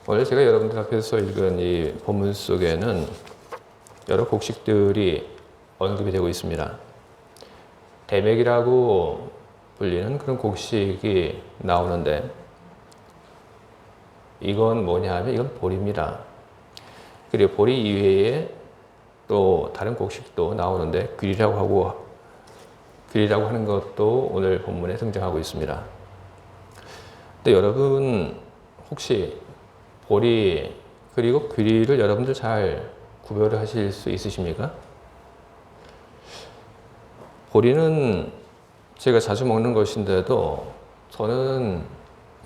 오늘 제가 여러분들 앞에서 읽은 이 본문 속에는 여러 곡식들이 언급이 되고 있습니다. 대맥이라고 불리는 그런 곡식이 나오는데 이건 뭐냐 하면 이건 보리입니다. 그리고 보리 이외에 또 다른 곡식도 나오는데 귀리라고 하는 것도 오늘 본문에 등장하고 있습니다. 근데 여러분 혹시 보리 그리고 귀리를 여러분들 잘 구별을 하실 수 있으십니까? 보리는 제가 자주 먹는 것인데도 저는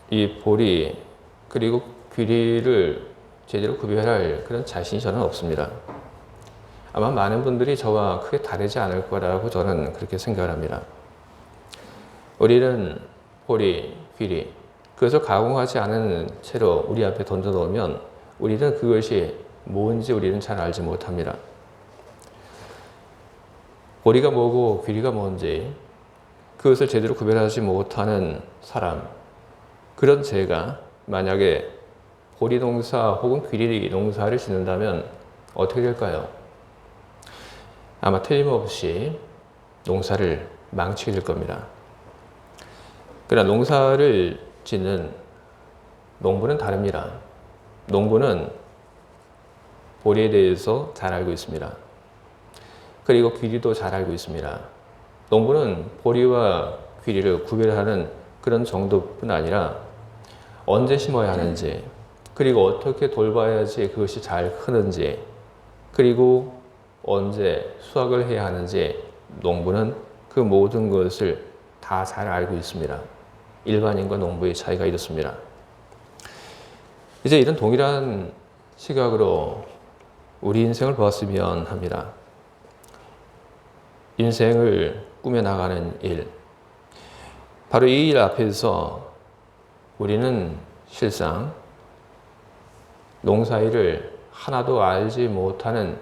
이 보리 그리고 귀리를 제대로 구별할 그런 자신이 저는 없습니다. 아마 많은 분들이 저와 크게 다르지 않을 거라고 저는 그렇게 생각을 합니다. 우리는 보리, 귀리, 그것을 가공하지 않은 채로 우리 앞에 던져 놓으면 우리는 그것이 뭔지 우리는 잘 알지 못합니다. 보리가 뭐고 귀리가 뭔지 그것을 제대로 구별하지 못하는 사람, 그런 제가 만약에 보리 농사 혹은 귀리 농사를 짓는다면 어떻게 될까요? 아마 틀림없이 농사를 망치게 될 겁니다. 그러나 농사를 짓는 농부는 다릅니다. 농부는 보리에 대해서 잘 알고 있습니다. 그리고 귀리도 잘 알고 있습니다. 농부는 보리와 귀리를 구별하는 그런 정도뿐 아니라 언제 심어야 하는지, 그리고 어떻게 돌봐야지 그것이 잘 크는지, 그리고 언제 수확을 해야 하는지 농부는 그 모든 것을 다 잘 알고 있습니다. 일반인과 농부의 차이가 이렇습니다. 이제 이런 동일한 시각으로 우리 인생을 보았으면 합니다. 인생을 꾸며나가는 일, 바로 이 일 앞에서 우리는 실상 농사일을 하나도 알지 못하는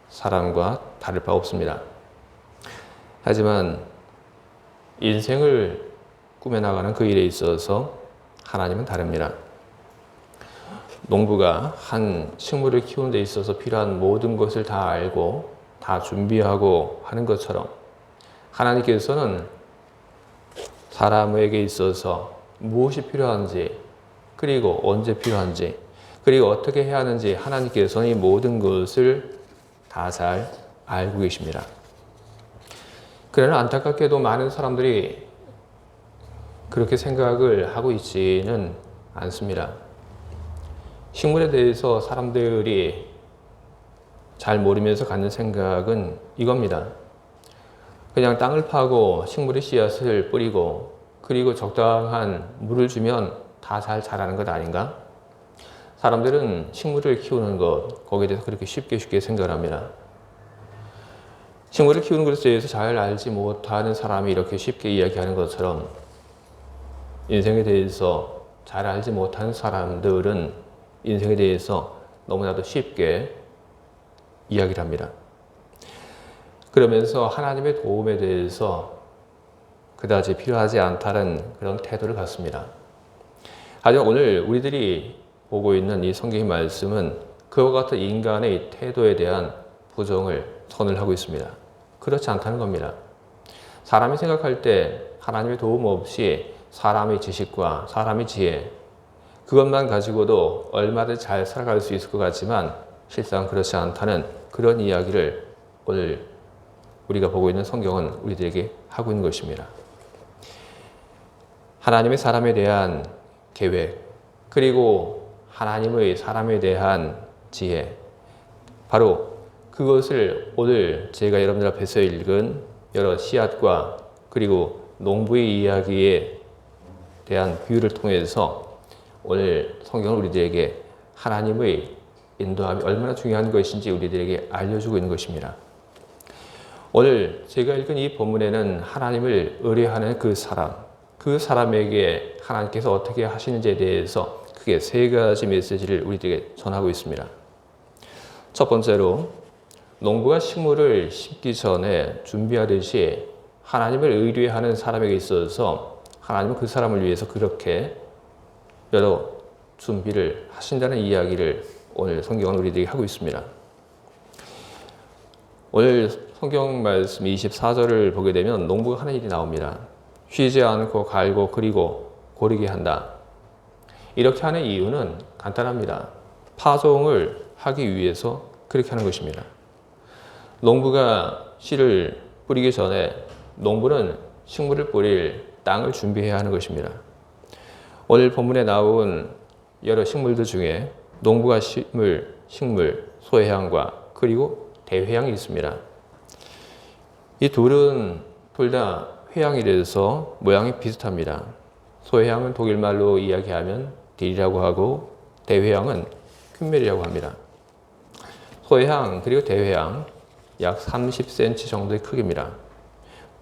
사람과 다를 바 없습니다. 하지만 인생을 꾸며나가는 그 일에 있어서 하나님은 다릅니다. 농부가 한 식물을 키우는 데 있어서 필요한 모든 것을 다 알고 다 준비하고 하는 것처럼 하나님께서는 사람에게 있어서 무엇이 필요한지, 그리고 언제 필요한지, 그리고 어떻게 해야 하는지 하나님께서는 이 모든 것을 다 잘 알고 계십니다. 그러나 안타깝게도 많은 사람들이 그렇게 생각을 하고 있지는 않습니다. 식물에 대해서 사람들이 잘 모르면서 갖는 생각은 이겁니다. 그냥 땅을 파고 식물의 씨앗을 뿌리고 그리고 적당한 물을 주면 다 잘 자라는 것 아닌가? 사람들은 식물을 키우는 것, 거기에 대해서 그렇게 쉽게 생각을 합니다. 식물을 키우는 것에 대해서 잘 알지 못하는 사람이 이렇게 쉽게 이야기하는 것처럼 인생에 대해서 잘 알지 못하는 사람들은 인생에 대해서 너무나도 쉽게 이야기를 합니다. 그러면서 하나님의 도움에 대해서 그다지 필요하지 않다는 그런 태도를 갖습니다. 하지만 오늘 우리들이 보고 있는 이 성경의 말씀은 그와 같은 인간의 태도에 대한 부정을 선을 하고 있습니다. 그렇지 않다는 겁니다. 사람이 생각할 때 하나님의 도움 없이 사람의 지식과 사람의 지혜, 그것만 가지고도 얼마든지 잘 살아갈 수 있을 것 같지만 실상 그렇지 않다는 그런 이야기를 오늘 우리가 보고 있는 성경은 우리들에게 하고 있는 것입니다. 하나님의 사람에 대한 계획, 그리고 하나님의 사람에 대한 지혜, 바로 그것을 오늘 제가 여러분들 앞에서 읽은 여러 씨앗과 그리고 농부의 이야기에 대한 비유를 통해서 오늘 성경은 우리들에게 하나님의 인도함이 얼마나 중요한 것인지 우리들에게 알려주고 있는 것입니다. 오늘 제가 읽은 이 본문에는 하나님을 의뢰하는 그 사람에게 하나님께서 어떻게 하시는지에 대해서 크게 세 가지 메시지를 우리들에게 전하고 있습니다. 첫 번째로 농부가 식물을 심기 전에 준비하듯이 하나님을 의뢰하는 사람에게 있어서 하나님은 그 사람을 위해서 그렇게 여러 준비를 하신다는 이야기를 오늘 성경은 우리들에게 하고 있습니다. 오늘 성경 말씀 24절을 보게 되면 농부가 하는 일이 나옵니다. 쉬지 않고 갈고 그리고 고르게 한다. 이렇게 하는 이유는 간단합니다. 파종을 하기 위해서 그렇게 하는 것입니다. 농부가 씨를 뿌리기 전에 농부는 식물을 뿌릴 땅을 준비해야 하는 것입니다. 오늘 본문에 나온 여러 식물들 중에 농부가 심을 식물, 소회향과 그리고 대회향이 있습니다. 이 둘은 둘 다 회향이라서 모양이 비슷합니다. 소회향은 독일말로 이야기하면 딜이라고 하고 대회향은 퀼멜이라고 합니다. 소회향 그리고 대회향 약 30cm 정도의 크기입니다.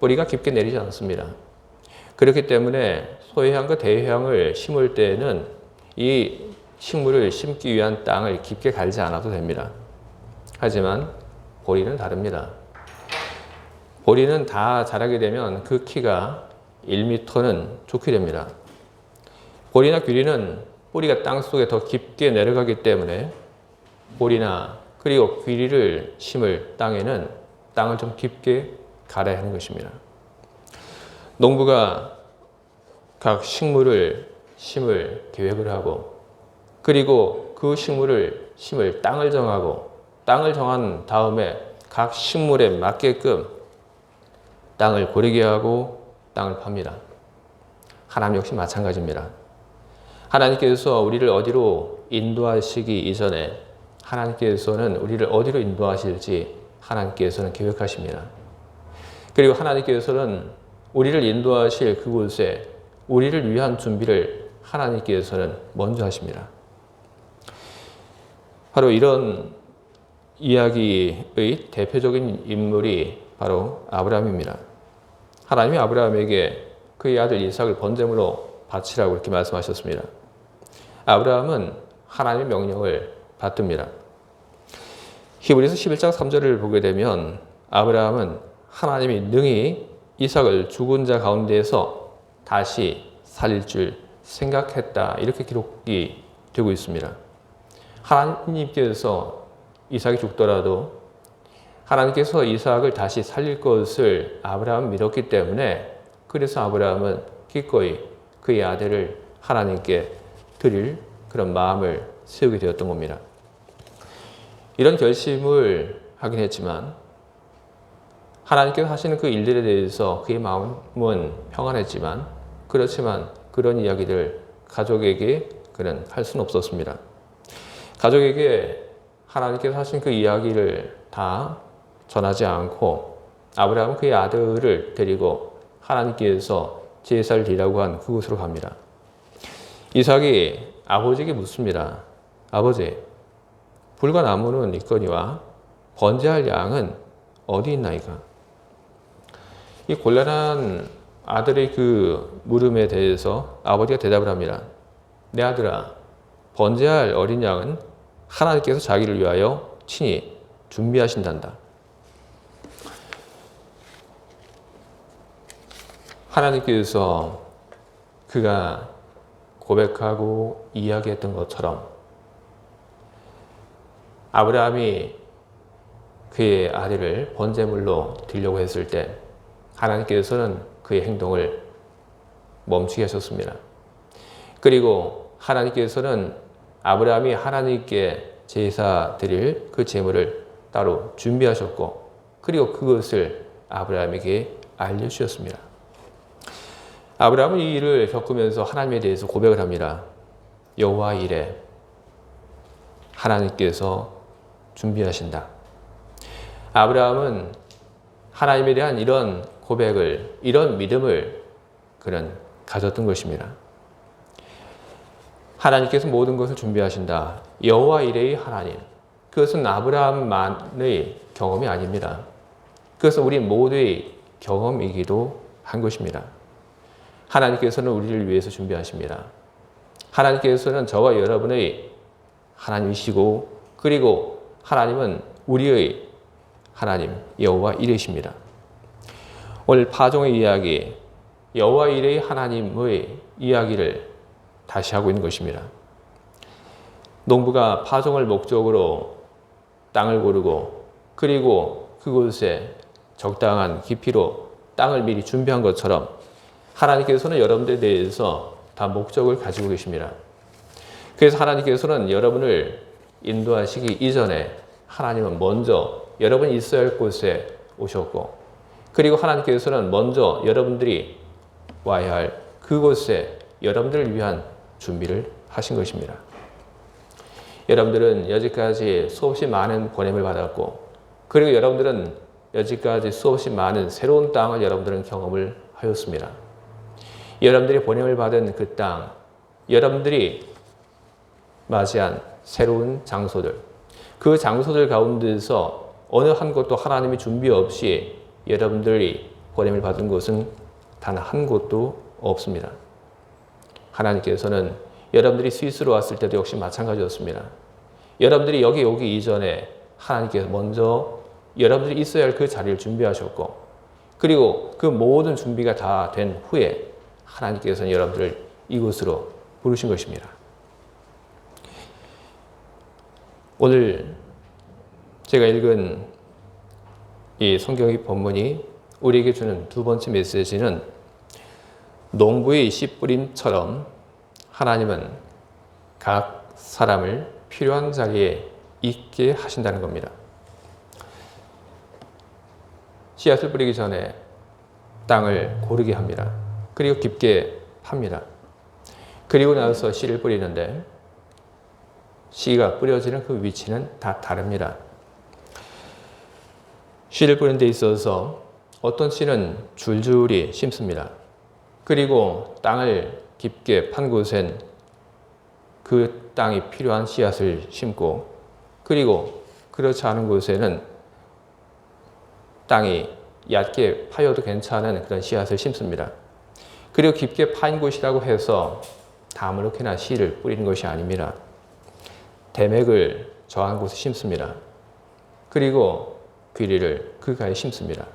뿌리가 깊게 내리지 않습니다. 그렇기 때문에 소회향과 대회향을 심을 때에는 이 식물을 심기 위한 땅을 깊게 갈지 않아도 됩니다. 하지만 보리는 다릅니다. 보리는 다 자라게 되면 그 키가 1m는 좋게 됩니다. 보리나 귀리는 뿌리가 땅속에 더 깊게 내려가기 때문에 보리나 그리고 귀리를 심을 땅에는 땅을 좀 깊게 갈아야 하는 것입니다. 농부가 각 식물을 심을 계획을 하고 그리고 그 식물을 심을 땅을 정하고 땅을 정한 다음에 각 식물에 맞게끔 땅을 고르게 하고 땅을 팝니다. 하나님 역시 마찬가지입니다. 하나님께서 우리를 어디로 인도하시기 이전에 하나님께서는 우리를 어디로 인도하실지 하나님께서는 계획하십니다. 그리고 하나님께서는 우리를 인도하실 그곳에 우리를 위한 준비를 하나님께서는 먼저 하십니다. 바로 이런 이야기의 대표적인 인물이 바로 아브라함입니다. 하나님이 아브라함에게 그의 아들 이삭을 번제물로 바치라고 이렇게 말씀하셨습니다. 아브라함은 하나님의 명령을 받듭니다. 히브리서 11장 3절을 보게 되면 아브라함은 하나님이 능히 이삭을 죽은 자 가운데에서 다시 살릴 줄 생각했다. 이렇게 기록이 되고 있습니다. 하나님께서 이삭이 죽더라도 하나님께서 이삭을 다시 살릴 것을 아브라함은 믿었기 때문에 그래서 아브라함은 기꺼이 그의 아들을 하나님께 드릴 그런 마음을 세우게 되었던 겁니다. 이런 결심을 하긴 했지만 하나님께서 하시는 그 일들에 대해서 그의 마음은 평안했지만 그렇지만 그런 이야기를 가족에게 그는 할 수는 없었습니다. 가족에게 하나님께서 하신 그 이야기를 다 전하지 않고 아브라함은 그의 아들을 데리고 하나님께서 제사를 드리라고 한 그곳으로 갑니다. 이삭이 아버지에게 묻습니다. 아버지, 불과 나무는 있거니와 번제할 양은 어디 있나이까? 이 곤란한 아들의 그 물음에 대해서 아버지가 대답을 합니다. 내 아들아, 번제할 어린 양은 하나님께서 자기를 위하여 친히 준비하신단다. 하나님께서 그가 고백하고 이야기했던 것처럼 아브라함이 그의 아들을 번제물로 드리려고 했을 때 하나님께서는 그의 행동을 멈추게 하셨습니다. 그리고 하나님께서는 아브라함이 하나님께 제사 드릴 그 제물을 따로 준비하셨고 그리고 그것을 아브라함에게 알려주셨습니다. 아브라함은 이 일을 겪으면서 하나님에 대해서 고백을 합니다. 여호와 이레, 하나님께서 준비하신다. 아브라함은 하나님에 대한 이런 고백을, 이런 믿음을 그는 가졌던 것입니다. 하나님께서 모든 것을 준비하신다. 여호와 이레의 하나님. 그것은 아브라함만의 경험이 아닙니다. 그것은 우리 모두의 경험이기도 한 것입니다. 하나님께서는 우리를 위해서 준비하십니다. 하나님께서는 저와 여러분의 하나님이시고 그리고 하나님은 우리의 하나님 여호와 이레이십니다. 오늘 파종의 이야기, 여호와 이레의 하나님의 이야기를 다시 하고 있는 것입니다. 농부가 파종을 목적으로 땅을 고르고 그리고 그곳에 적당한 깊이로 땅을 미리 준비한 것처럼 하나님께서는 여러분들에 대해서 다 목적을 가지고 계십니다. 그래서 하나님께서는 여러분을 인도하시기 이전에 하나님은 먼저 여러분이 있어야 할 곳에 오셨고 그리고 하나님께서는 먼저 여러분들이 와야 할 그곳에 여러분들을 위한 준비를 하신 것입니다. 여러분들은 여지까지 수없이 많은 보냄을 받았고 그리고 여러분들은 여지까지 수없이 많은 새로운 땅을 여러분들은 경험을 하였습니다. 여러분들이 보냄을 받은 그 땅, 여러분들이 맞이한 새로운 장소들, 그 장소들 가운데서 어느 한 곳도 하나님의 준비 없이 여러분들이 보냄을 받은 곳은 단 한 곳도 없습니다. 하나님께서는 여러분들이 스위스로 왔을 때도 역시 마찬가지였습니다. 여러분들이 여기 오기 이전에 하나님께서 먼저 여러분들이 있어야 할 그 자리를 준비하셨고 그리고 그 모든 준비가 다 된 후에 하나님께서는 여러분들을 이곳으로 부르신 것입니다. 오늘 제가 읽은 이 성경의 본문이 우리에게 주는 두 번째 메시지는 농부의 씨 뿌림처럼 하나님은 각 사람을 필요한 자리에 있게 하신다는 겁니다. 씨앗을 뿌리기 전에 땅을 고르게 합니다. 그리고 깊게 팝니다. 그리고 나서 씨를 뿌리는데 씨가 뿌려지는 그 위치는 다 다릅니다. 씨를 뿌리는 데 있어서 어떤 씨는 줄줄이 심습니다. 그리고 땅을 깊게 판 곳엔 그 땅이 필요한 씨앗을 심고 그리고 그렇지 않은 곳에는 땅이 얕게 파여도 괜찮은 그런 씨앗을 심습니다. 그리고 깊게 파인 곳이라고 해서 다 아무렇게나 씨를 뿌리는 것이 아닙니다. 대맥을 저한 곳에 심습니다. 그리고 귀리를 그 가에 심습니다.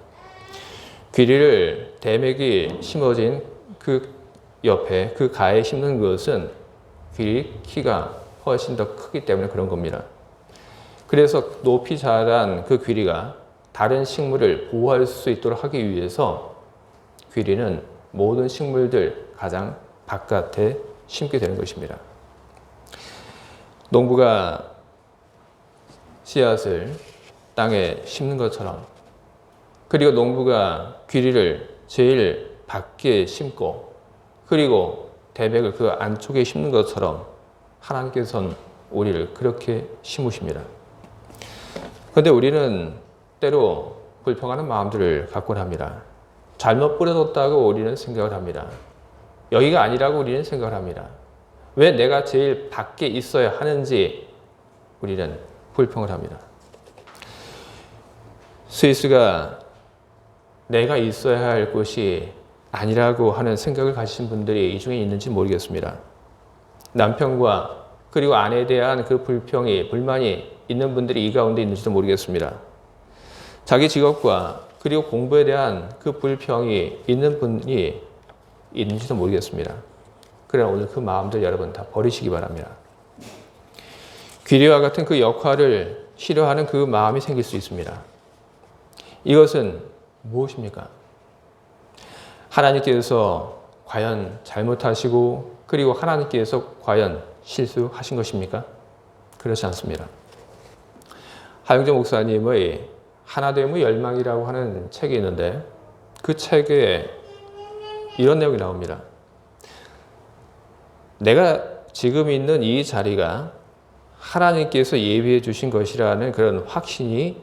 귀리를 대맥이 심어진 그 옆에 그 가에 심는 것은 귀리 키가 훨씬 더 크기 때문에 그런 겁니다. 그래서 높이 자란 그 귀리가 다른 식물을 보호할 수 있도록 하기 위해서 귀리는 모든 식물들 가장 바깥에 심게 되는 것입니다. 농부가 씨앗을 땅에 심는 것처럼 그리고 농부가 귀리를 제일 밖에 심고 그리고 대백을 그 안쪽에 심는 것처럼 하나님께서는 우리를 그렇게 심으십니다. 그런데 우리는 때로 불평하는 마음들을 갖곤 합니다. 잘못 뿌려뒀다고 우리는 생각을 합니다. 여기가 아니라고 우리는 생각을 합니다. 왜 내가 제일 밖에 있어야 하는지 우리는 불평을 합니다. 스위스가 내가 있어야 할 곳이 아니라고 하는 생각을 가지신 분들이 이 중에 있는지 모르겠습니다. 남편과 그리고 아내에 대한 그 불만이 있는 분들이 이 가운데 있는지도 모르겠습니다. 자기 직업과 그리고 공부에 대한 그 불평이 있는 분이 있는지도 모르겠습니다. 그러나 오늘 그 마음들 여러분 다 버리시기 바랍니다. 귀리와 같은 그 역할을 싫어하는 그 마음이 생길 수 있습니다. 이것은 무엇입니까? 하나님께서 과연 잘못하시고 그리고 하나님께서 과연 실수하신 것입니까? 그렇지 않습니다. 하영조 목사님의 하나됨의 열망이라고 하는 책이 있는데 그 책에 이런 내용이 나옵니다. 내가 지금 있는 이 자리가 하나님께서 예비해 주신 것이라는 그런 확신이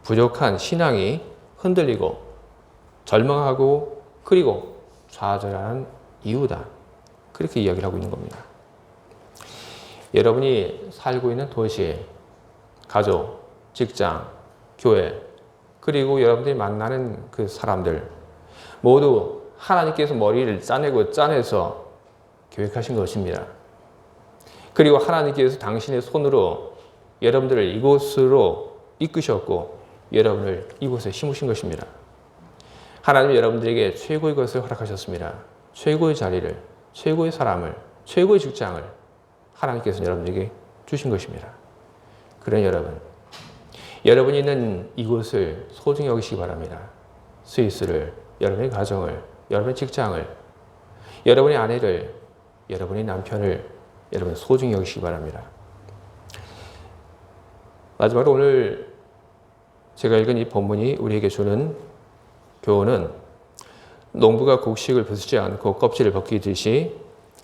부족한 신앙이 흔들리고 절망하고 그리고 좌절하는 이유다. 그렇게 이야기를 하고 있는 겁니다. 여러분이 살고 있는 도시, 가족, 직장, 교회, 그리고 여러분들이 만나는 그 사람들 모두 하나님께서 머리를 짜내서 계획하신 것입니다. 그리고 하나님께서 당신의 손으로 여러분들을 이곳으로 이끄셨고 여러분을 이곳에 심으신 것입니다. 하나님은 여러분들에게 최고의 것을 허락하셨습니다. 최고의 자리를, 최고의 사람을, 최고의 직장을 하나님께서 여러분들에게 주신 것입니다. 그러니 여러분이 있는 이곳을 소중히 여기시기 바랍니다. 스위스를, 여러분의 가정을, 여러분의 직장을, 여러분의 아내를, 여러분의 남편을 여러분 소중히 여기시기 바랍니다. 마지막으로 오늘 제가 읽은 이 본문이 우리에게 주는 교훈은 농부가 곡식을 부수지 않고 껍질을 벗기듯이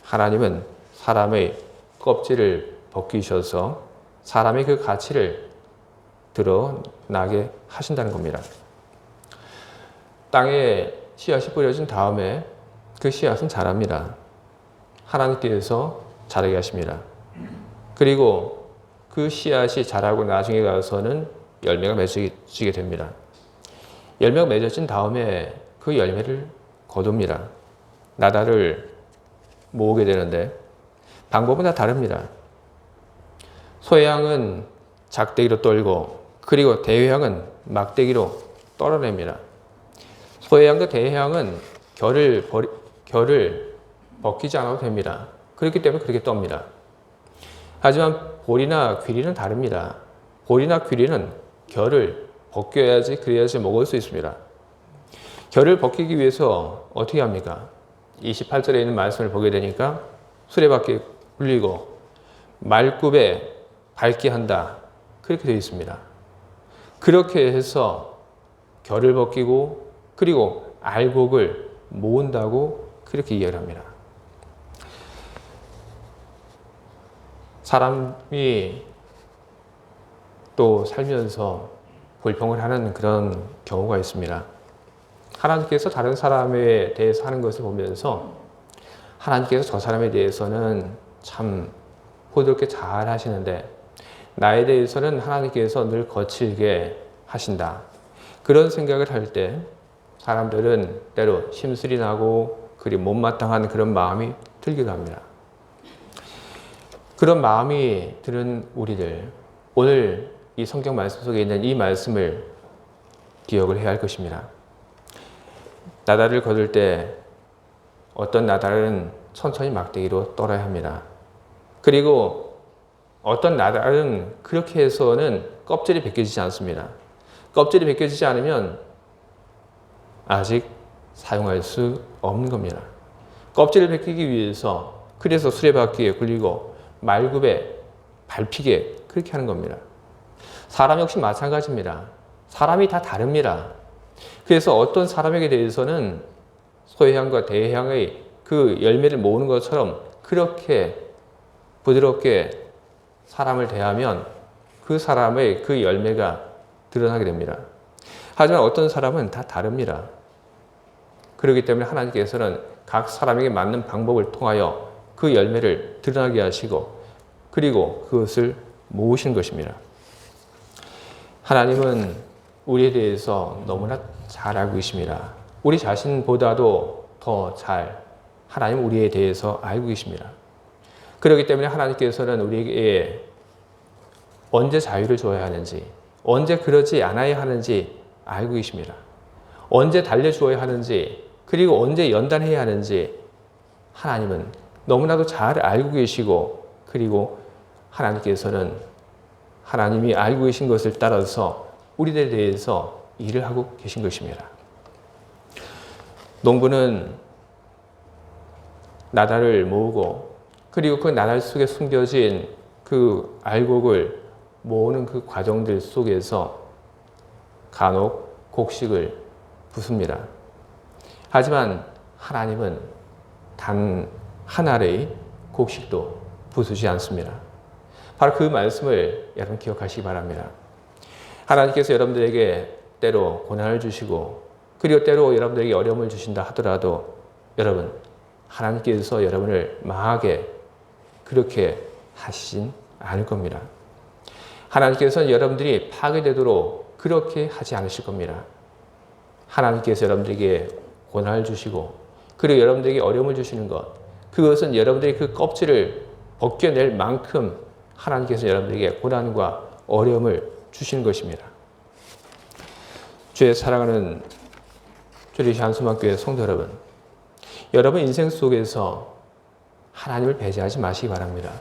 하나님은 사람의 껍질을 벗기셔서 사람의 그 가치를 드러나게 하신다는 겁니다. 땅에 씨앗이 뿌려진 다음에 그 씨앗은 자랍니다. 하나님께서 자라게 하십니다. 그리고 그 씨앗이 자라고 나중에 가서는 열매가 맺어지게 됩니다. 열매가 맺어진 다음에 그 열매를 거둡니다. 나달을 모으게 되는데 방법은 다 다릅니다. 소양은 작대기로 떨고 그리고 대회양은 막대기로 떨어냅니다. 소양과 대회양은 결을 벗기지 않아도 됩니다. 그렇기 때문에 그렇게 떱니다. 하지만 보리나 귀리는 다릅니다. 보리나 귀리는 결을 벗겨야지 그래야지 먹을 수 있습니다. 결을 벗기기 위해서 어떻게 합니까? 28절에 있는 말씀을 보게 되니까 수레바퀴에 굴리고 말굽에 밟게 한다. 그렇게 되어 있습니다. 그렇게 해서 결을 벗기고 그리고 알곡을 모은다고 그렇게 이해를 합니다. 사람이 또 살면서 불평을 하는 그런 경우가 있습니다. 하나님께서 다른 사람에 대해서 하는 것을 보면서 하나님께서 저 사람에 대해서는 참 호들갑게 잘 하시는데 나에 대해서는 하나님께서 늘 거칠게 하신다. 그런 생각을 할 때 사람들은 때로 심술이 나고 그리 못마땅한 그런 마음이 들기도 합니다. 그런 마음이 드는 우리들, 오늘 이 성경 말씀 속에 있는 이 말씀을 기억을 해야 할 것입니다. 나달을 거둘 때 어떤 나달은 천천히 막대기로 떨어야 합니다. 그리고 어떤 나달은 그렇게 해서는 껍질이 벗겨지지 않습니다. 껍질이 벗겨지지 않으면 아직 사용할 수 없는 겁니다. 껍질을 벗기기 위해서 그래서 수레바퀴에 굴리고 말굽에 밟히게 그렇게 하는 겁니다. 사람 역시 마찬가지입니다. 사람이 다 다릅니다. 그래서 어떤 사람에게 대해서는 소향과 대향의 그 열매를 모으는 것처럼 그렇게 부드럽게 사람을 대하면 그 사람의 그 열매가 드러나게 됩니다. 하지만 어떤 사람은 다 다릅니다. 그렇기 때문에 하나님께서는 각 사람에게 맞는 방법을 통하여 그 열매를 드러나게 하시고 그리고 그것을 모으신 것입니다. 하나님은 우리에 대해서 너무나 잘 알고 계십니다. 우리 자신보다도 더 잘 하나님 우리에 대해서 알고 계십니다. 그렇기 때문에 하나님께서는 우리에게 언제 자유를 줘야 하는지, 언제 그러지 않아야 하는지 알고 계십니다. 언제 달래주어야 하는지, 그리고 언제 연단해야 하는지 하나님은 너무나도 잘 알고 계시고, 그리고 하나님께서는 하나님이 알고 계신 것을 따라서 우리들에 대해서 일을 하고 계신 것입니다. 농부는 나달을 모으고 그리고 그 나달 속에 숨겨진 그 알곡을 모으는 그 과정들 속에서 간혹 곡식을 부숩니다. 하지만 하나님은 단 한 알의 곡식도 부수지 않습니다. 바로 그 말씀을 여러분 기억하시기 바랍니다. 하나님께서 여러분들에게 때로 고난을 주시고 그리고 때로 여러분들에게 어려움을 주신다 하더라도 여러분 하나님께서 여러분을 망하게 그렇게 하시진 않을 겁니다. 하나님께서는 여러분들이 파괴되도록 그렇게 하지 않으실 겁니다. 하나님께서 여러분들에게 고난을 주시고 그리고 여러분들에게 어려움을 주시는 것, 그것은 여러분들이 그 껍질을 벗겨낼 만큼 하나님께서 여러분들에게 고난과 어려움을 주시는 것입니다. 주의 사랑하는 주리시 한수막교회 성도 여러분, 여러분 인생 속에서 하나님을 배제하지 마시기 바랍니다.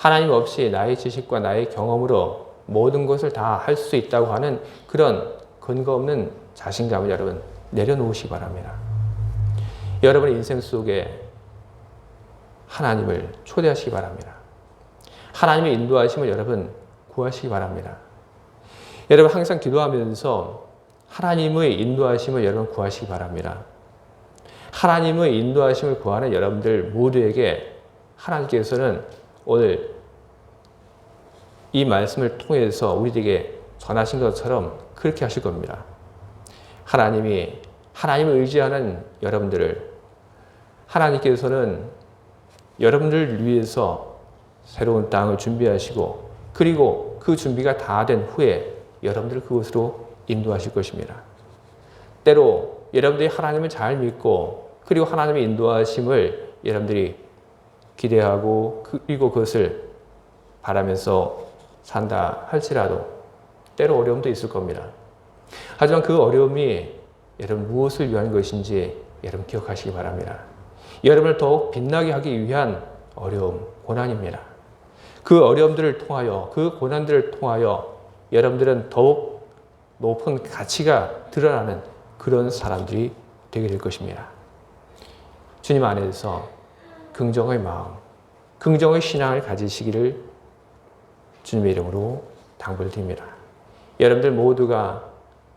하나님 없이 나의 지식과 나의 경험으로 모든 것을 다 할 수 있다고 하는 그런 근거 없는 자신감을 여러분 내려놓으시기 바랍니다. 여러분의 인생 속에 하나님을 초대하시기 바랍니다. 하나님의 인도하심을 여러분 구하시기 바랍니다. 여러분 항상 기도하면서 하나님의 인도하심을 여러분 구하시기 바랍니다. 하나님의 인도하심을 구하는 여러분들 모두에게 하나님께서는 오늘 이 말씀을 통해서 우리에게 전하신 것처럼 그렇게 하실 겁니다. 하나님이 하나님을 의지하는 여러분들을 하나님께서는 여러분들을 위해서 새로운 땅을 준비하시고 그리고 그 준비가 다 된 후에 여러분들을 그곳으로 인도하실 것입니다. 때로 여러분들이 하나님을 잘 믿고 그리고 하나님의 인도하심을 여러분들이 기대하고 그리고 그것을 바라면서 산다 할지라도 때로 어려움도 있을 겁니다. 하지만 그 어려움이 여러분 무엇을 위한 것인지 여러분 기억하시기 바랍니다. 여러분을 더욱 빛나게 하기 위한 어려움, 고난입니다. 그 어려움들을 통하여 그 고난들을 통하여 여러분들은 더욱 높은 가치가 드러나는 그런 사람들이 되게 될 것입니다. 주님 안에서 긍정의 마음, 긍정의 신앙을 가지시기를 주님의 이름으로 당부를 드립니다. 여러분들 모두가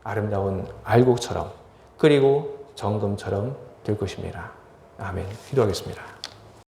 아름다운 알곡처럼 그리고 정금처럼 될 것입니다. 아멘. 기도하겠습니다.